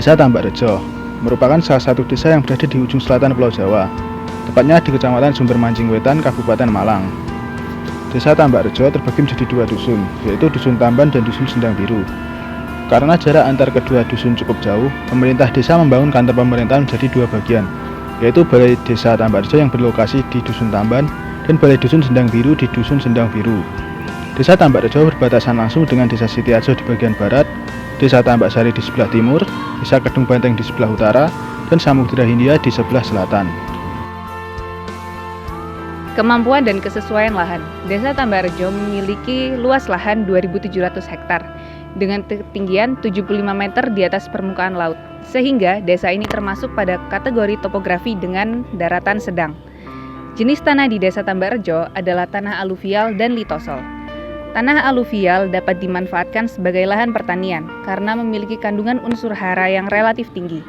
Desa Tambakrejo merupakan salah satu desa yang berada di ujung selatan Pulau Jawa, tepatnya di Kecamatan Sumber Mancing Wetan, Kabupaten Malang. Desa Tambakrejo terbagi menjadi dua dusun, yaitu Dusun Tamban dan Dusun Sendang Biru. Karena jarak antar kedua dusun cukup jauh, pemerintah desa membangun kantor pemerintahan menjadi dua bagian, yaitu Balai Desa Tambakrejo yang berlokasi di Dusun Tamban dan Balai Dusun Sendang Biru di Dusun Sendang Biru. Desa Tambakrejo berbatasan langsung dengan Desa Sitiarjo di bagian barat, Desa Tambaksari di sebelah timur, Desa Kedung Banteng di sebelah utara, dan Samudra Hindia di sebelah selatan. Kemampuan dan kesesuaian lahan. Desa Tambakrejo memiliki luas lahan 2.700 hektar dengan ketinggian 75 meter di atas permukaan laut, sehingga desa ini termasuk pada kategori topografi dengan daratan sedang. Jenis tanah di Desa Tambakrejo adalah tanah aluvial dan litosol. Tanah aluvial dapat dimanfaatkan sebagai lahan pertanian karena memiliki kandungan unsur hara yang relatif tinggi.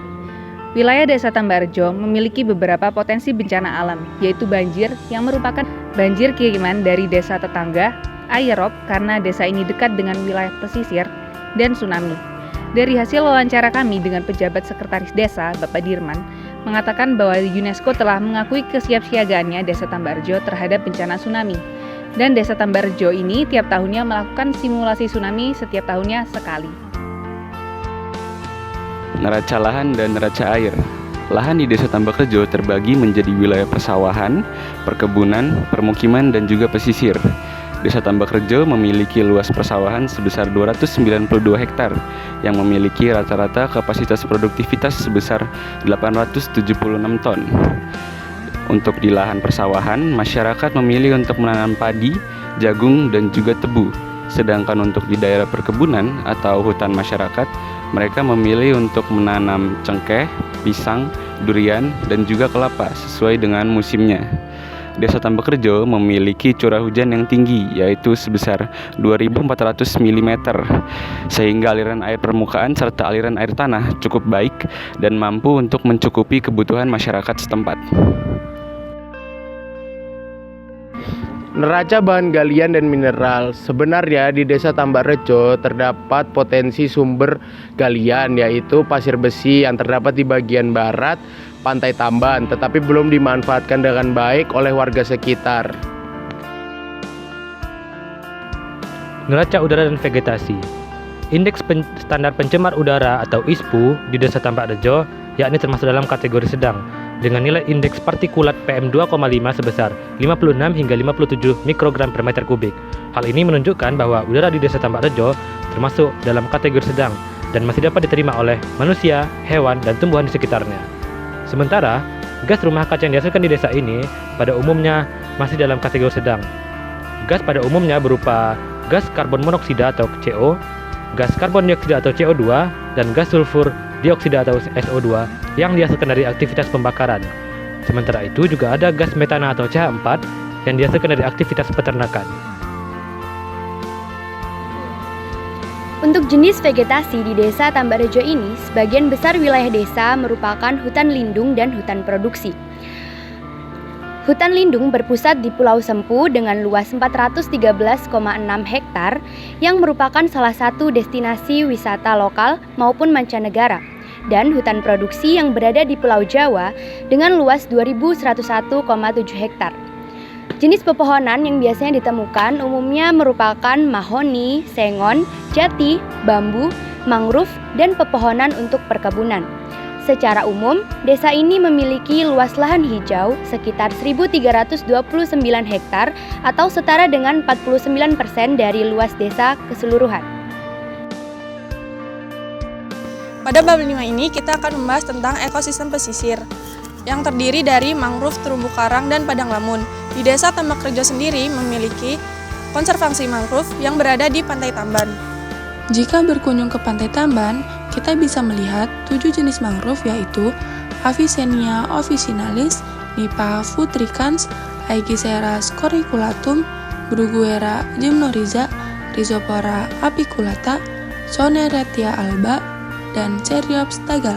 Wilayah Desa Tambakrejo memiliki beberapa potensi bencana alam, yaitu banjir yang merupakan banjir kiriman dari desa tetangga, air rob karena desa ini dekat dengan wilayah pesisir, dan tsunami. Dari hasil wawancara kami dengan pejabat sekretaris desa, Bapak Dirman, mengatakan bahwa UNESCO telah mengakui kesiapsiagaannya Desa Tambakrejo terhadap bencana tsunami. Dan Desa Tambakrejo ini tiap tahunnya melakukan simulasi tsunami setiap tahunnya sekali. Neraca lahan dan neraca air. Lahan di Desa Tambakrejo terbagi menjadi wilayah persawahan, perkebunan, permukiman, dan juga pesisir. Desa Tambakrejo memiliki luas persawahan sebesar 292 hektar yang memiliki rata-rata kapasitas produktivitas sebesar 876 ton. Untuk di lahan persawahan, masyarakat memilih untuk menanam padi, jagung, dan juga tebu. Sedangkan untuk di daerah perkebunan atau hutan masyarakat, mereka memilih untuk menanam cengkeh, pisang, durian, dan juga kelapa sesuai dengan musimnya. Desa Tambakrejo memiliki curah hujan yang tinggi, yaitu sebesar 2.400 mm, sehingga aliran air permukaan serta aliran air tanah cukup baik dan mampu untuk mencukupi kebutuhan masyarakat setempat. Neraca bahan galian dan mineral. Sebenarnya di Desa Tambakrejo terdapat potensi sumber galian, yaitu pasir besi yang terdapat di bagian barat Pantai Tamban, tetapi belum dimanfaatkan dengan baik oleh warga sekitar. Neraca udara dan vegetasi. Indeks standar pencemar udara atau ISPU di Desa Tambakrejo yakni termasuk dalam kategori sedang dengan nilai indeks partikulat PM2,5 sebesar 56 hingga 57 mikrogram per meter kubik. Hal ini menunjukkan bahwa udara di Desa Tambakrejo termasuk dalam kategori sedang dan masih dapat diterima oleh manusia, hewan, dan tumbuhan di sekitarnya. Sementara, gas rumah kaca yang dihasilkan di desa ini pada umumnya masih dalam kategori sedang. Gas pada umumnya berupa gas karbon monoksida atau CO, gas karbon dioksida atau CO2, dan gas sulfur dioksida atau SO2 yang dihasilkan dari aktivitas pembakaran. Sementara itu juga ada gas metana atau CH4 yang dihasilkan dari aktivitas peternakan. Untuk jenis vegetasi di Desa Tambakrejo ini, sebagian besar wilayah desa merupakan hutan lindung dan hutan produksi. Hutan lindung berpusat di Pulau Sempu dengan luas 413,6 hektar yang merupakan salah satu destinasi wisata lokal maupun mancanegara, dan hutan produksi yang berada di Pulau Jawa dengan luas 2.101,7 hektar. Jenis pepohonan yang biasanya ditemukan umumnya merupakan mahoni, sengon, jati, bambu, mangrove, dan pepohonan untuk perkebunan. Secara umum, desa ini memiliki luas lahan hijau sekitar 1.329 hektar atau setara dengan 49% dari luas desa keseluruhan. Pada bab 5 ini kita akan membahas tentang ekosistem pesisir yang terdiri dari mangrove, terumbu karang, dan padang lamun. Di Desa Tambakrejo sendiri memiliki konservasi mangrove yang berada di Pantai Tamban. Jika berkunjung ke Pantai Tamban, kita bisa melihat 7 jenis mangrove yaitu Avicennia officinalis, Nipah futricans, Aegysera scoriculatum, Bruguera gymnorrhiza, Rhizopora apiculata, Soneretia alba, dan Cereops tagal.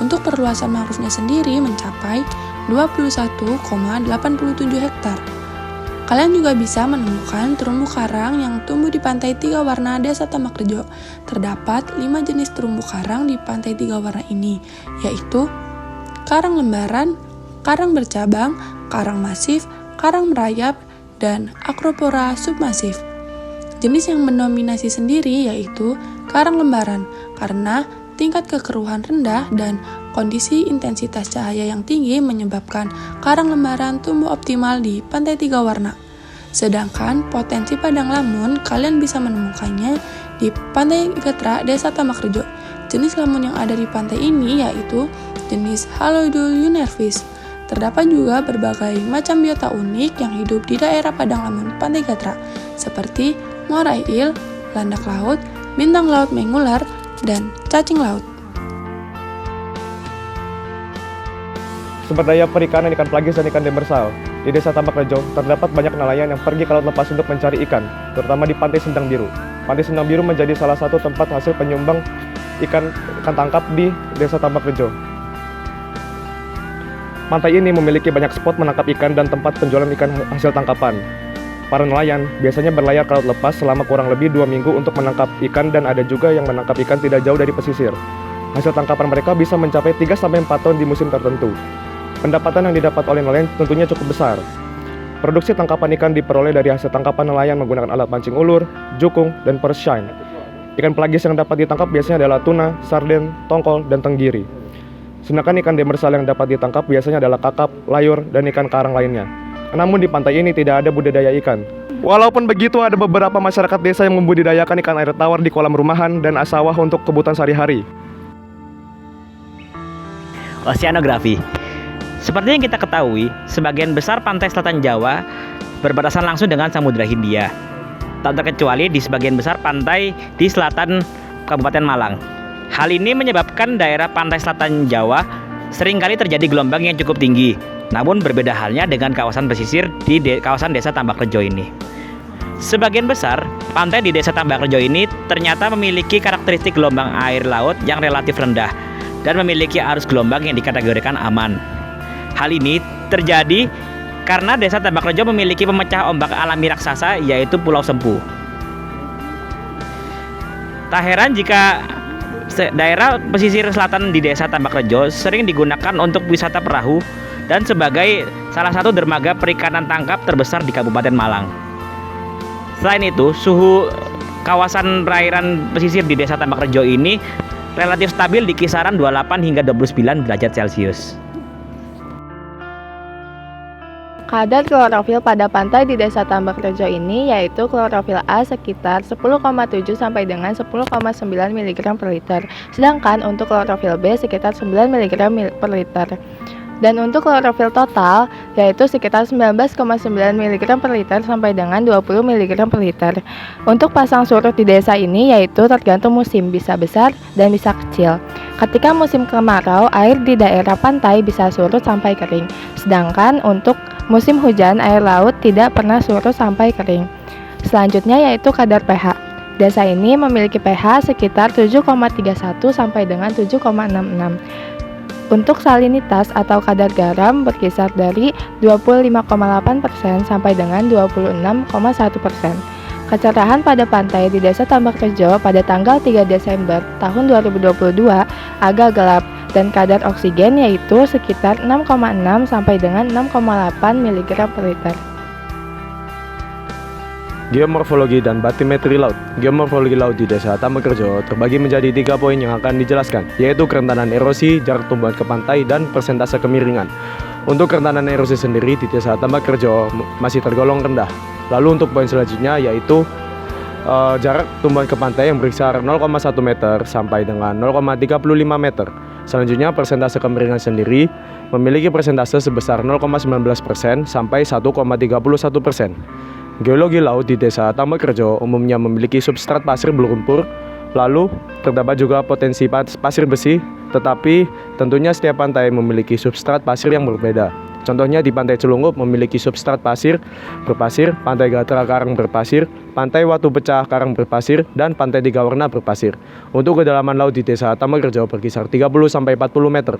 Untuk perluasan mangrove-nya sendiri mencapai 21,87 hektar. Kalian juga bisa menemukan terumbu karang yang tumbuh di pantai Tiga Warna Desa Tambakrejo. Terdapat 5 jenis terumbu karang di pantai Tiga Warna ini, yaitu karang lembaran, karang bercabang, karang masif, karang merayap, dan Acropora submasif. Jenis yang mendominasi sendiri yaitu karang lembaran, karena tingkat kekeruhan rendah dan kondisi intensitas cahaya yang tinggi menyebabkan karang lembaran tumbuh optimal di pantai Tiga Warna. Sedangkan potensi padang lamun kalian bisa menemukannya di pantai Getra, Desa Tambakrejo. Jenis lamun yang ada di pantai ini yaitu jenis Haloidul univervis. Terdapat juga berbagai macam biota unik yang hidup di daerah padang lamun pantai Getra, seperti morai il, landak laut, bintang laut mengular, dan cacing laut. Sumber daya perikanan ikan pelagis dan ikan demersal. Di Desa Tambakrejo terdapat banyak nelayan yang pergi ke laut lepas untuk mencari ikan, terutama di Pantai Sendang Biru. Pantai Sendang Biru menjadi salah satu tempat hasil penyumbang ikan tangkap di Desa Tambakrejo. Pantai ini memiliki banyak spot menangkap ikan dan tempat penjualan ikan hasil tangkapan. Para nelayan biasanya berlayar ke laut lepas selama kurang lebih 2 minggu untuk menangkap ikan, dan ada juga yang menangkap ikan tidak jauh dari pesisir. Hasil tangkapan mereka bisa mencapai 3-4 ton di musim tertentu. Pendapatan yang didapat oleh nelayan tentunya cukup besar. Produksi tangkapan ikan diperoleh dari hasil tangkapan nelayan menggunakan alat pancing ulur, jukung, dan pershine. Ikan pelagis yang dapat ditangkap biasanya adalah tuna, sarden, tongkol, dan tenggiri. Sedangkan ikan demersal yang dapat ditangkap biasanya adalah kakap, layur, dan ikan karang lainnya. Namun di pantai ini tidak ada budidaya ikan. Walaupun begitu, ada beberapa masyarakat desa yang membudidayakan ikan air tawar di kolam rumahan dan sawah untuk kebutuhan sehari-hari. Oseanografi. Seperti yang kita ketahui, sebagian besar pantai selatan Jawa berbatasan langsung dengan Samudra Hindia. Tak terkecuali di sebagian besar pantai di selatan Kabupaten Malang. Hal ini menyebabkan daerah pantai selatan Jawa seringkali terjadi gelombang yang cukup tinggi. Namun berbeda halnya dengan kawasan pesisir di kawasan Desa Tambakrejo ini. Sebagian besar pantai di Desa Tambakrejo ini ternyata memiliki karakteristik gelombang air laut yang relatif rendah dan memiliki arus gelombang yang dikategorikan aman. Hal ini terjadi karena Desa Tambakrejo memiliki pemecah ombak alami raksasa, yaitu Pulau Sempu. Tak heran jika daerah pesisir selatan di Desa Tambakrejo sering digunakan untuk wisata perahu dan sebagai salah satu dermaga perikanan tangkap terbesar di Kabupaten Malang. Selain itu, suhu kawasan perairan pesisir di Desa Tambakrejo ini relatif stabil di kisaran 28 hingga 29 derajat Celcius. Kadar klorofil pada pantai di Desa Tambakrejo ini yaitu klorofil A sekitar 10,7 sampai dengan 10,9 mg per liter, sedangkan untuk klorofil B sekitar 9 mg per liter. Dan untuk klorofil total yaitu sekitar 19,9 mg per liter sampai dengan 20 mg per liter. Untuk pasang surut di desa ini yaitu tergantung musim, bisa besar dan bisa kecil. Ketika musim kemarau, air di daerah pantai bisa surut sampai kering. Sedangkan untuk musim hujan, air laut tidak pernah surut sampai kering. Selanjutnya yaitu kadar pH. Desa ini memiliki pH sekitar 7,31 sampai dengan 7,66. Untuk salinitas atau kadar garam berkisar dari 25,8% sampai dengan 26,1%. Kecerahan pada pantai di Desa Tambakrejo pada tanggal 3 Desember tahun 2022 agak gelap dan kadar oksigen yaitu sekitar 6,6 sampai dengan 6,8 mg per liter. Geomorfologi dan batimetri laut. Geomorfologi laut di Desa Tambakrejo terbagi menjadi 3 poin yang akan dijelaskan, yaitu kerentanan erosi, jarak tumbuhan ke pantai, dan persentase kemiringan. Untuk kerentanan erosi sendiri di Desa Tambakrejo masih tergolong rendah. Lalu untuk poin selanjutnya yaitu jarak tumbuhan ke pantai yang berkisar 0,1 meter sampai dengan 0,35 meter. Selanjutnya persentase kemiringan sendiri memiliki persentase sebesar 0,19% sampai 1,31%. Geologi laut di Desa Tambakrejo umumnya memiliki substrat pasir berlumpur, lalu terdapat juga potensi pasir besi, tetapi tentunya setiap pantai memiliki substrat pasir yang berbeda. Contohnya di Pantai Celungup memiliki substrat pasir berpasir, Pantai Gatra karang berpasir, Pantai Watu Pecah karang berpasir, dan Pantai Tiga Warna berpasir. Untuk kedalaman laut di Desa Tambakrejo berkisar 30-40 meter.